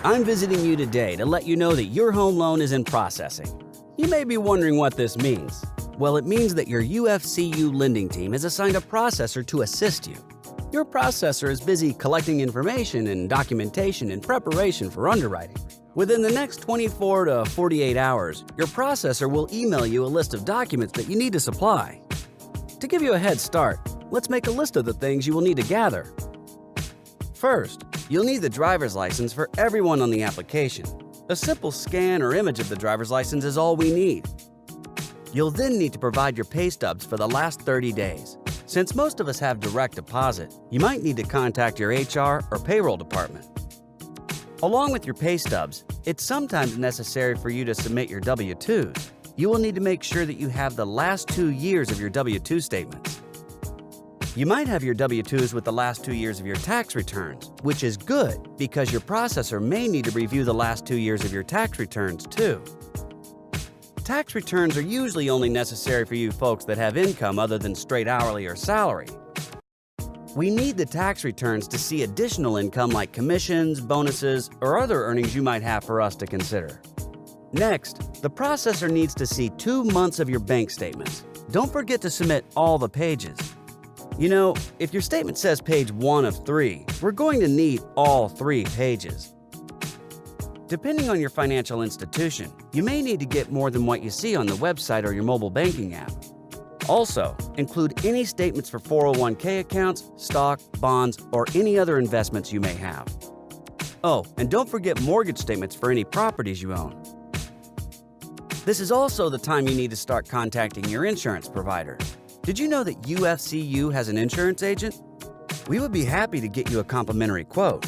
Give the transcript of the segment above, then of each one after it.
I'm visiting you today to let you know that your home loan is in processing. You may be wondering what this means. Well, it means that your UFCU lending team has assigned a processor to assist you. Your processor is busy collecting information and documentation in preparation for underwriting. Within the next 24 to 48 hours, your processor will email you a list of documents that you need to supply. To give you a head start, let's make a list of the things you will need to gather. First, you'll need the driver's license for everyone on the application. A simple scan or image of the driver's license is all we need. You'll then need to provide your pay stubs for the last 30 days. Since most of us have direct deposit, you might need to contact your HR or payroll department. Along with your pay stubs, it's sometimes necessary for you to submit your W-2s. You will need to make sure that you have the last 2 years of your W-2 statements. You might have your W-2s with the last 2 years of your tax returns, which is good because your processor may need to review the last 2 years of your tax returns too. Tax returns are usually only necessary for you folks that have income other than straight hourly or salary. We need the tax returns to see additional income like commissions, bonuses, or other earnings you might have for us to consider. Next, the processor needs to see 2 months of your bank statements. Don't forget to submit all the pages. You know, if your statement says page 1 of 3, we're going to need all 3 pages. Depending on your financial institution, you may need to get more than what you see on the website or your mobile banking app. Also, include any statements for 401k accounts, stock, bonds, or any other investments you may have. Oh, and don't forget mortgage statements for any properties you own. This is also the time you need to start contacting your insurance provider. Did you know that UFCU has an insurance agent? We would be happy to get you a complimentary quote.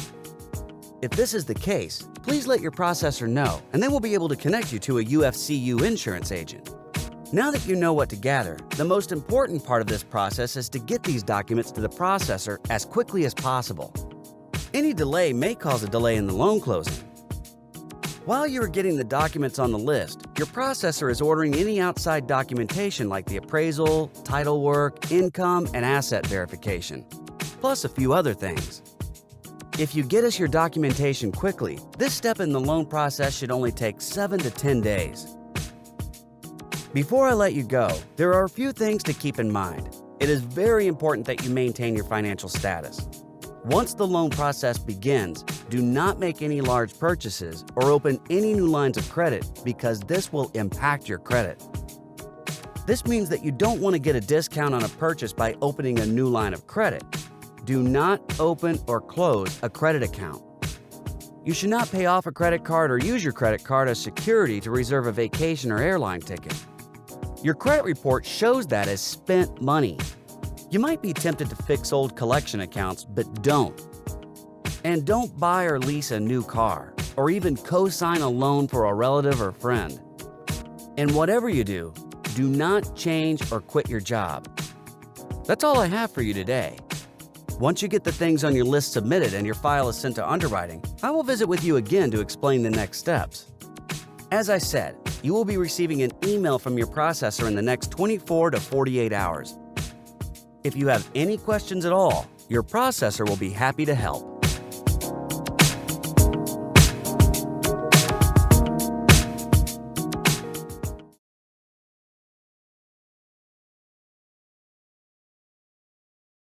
If this is the case, please let your processor know, and they will be able to connect you to a UFCU insurance agent. Now that you know what to gather, the most important part of this process is to get these documents to the processor as quickly as possible. Any delay may cause a delay in the loan closing. While you are getting the documents on the list, your processor is ordering any outside documentation like the appraisal, title work, income, and asset verification, plus a few other things. If you get us your documentation quickly, this step in the loan process should only take 7 to 10 days. Before I let you go, there are a few things to keep in mind. It is very important that you maintain your financial status. Once the loan process begins, do not make any large purchases or open any new lines of credit because this will impact your credit. This means that you don't want to get a discount on a purchase by opening a new line of credit. Do not open or close a credit account. You should not pay off a credit card or use your credit card as security to reserve a vacation or airline ticket. Your credit report shows that as spent money. You might be tempted to fix old collection accounts, but don't. And don't buy or lease a new car, or even co-sign a loan for a relative or friend. And whatever you do, do not change or quit your job. That's all I have for you today. Once you get the things on your list submitted and your file is sent to underwriting, I will visit with you again to explain the next steps. As I said, you will be receiving an email from your processor in the next 24 to 48 hours. If you have any questions at all, your processor will be happy to help.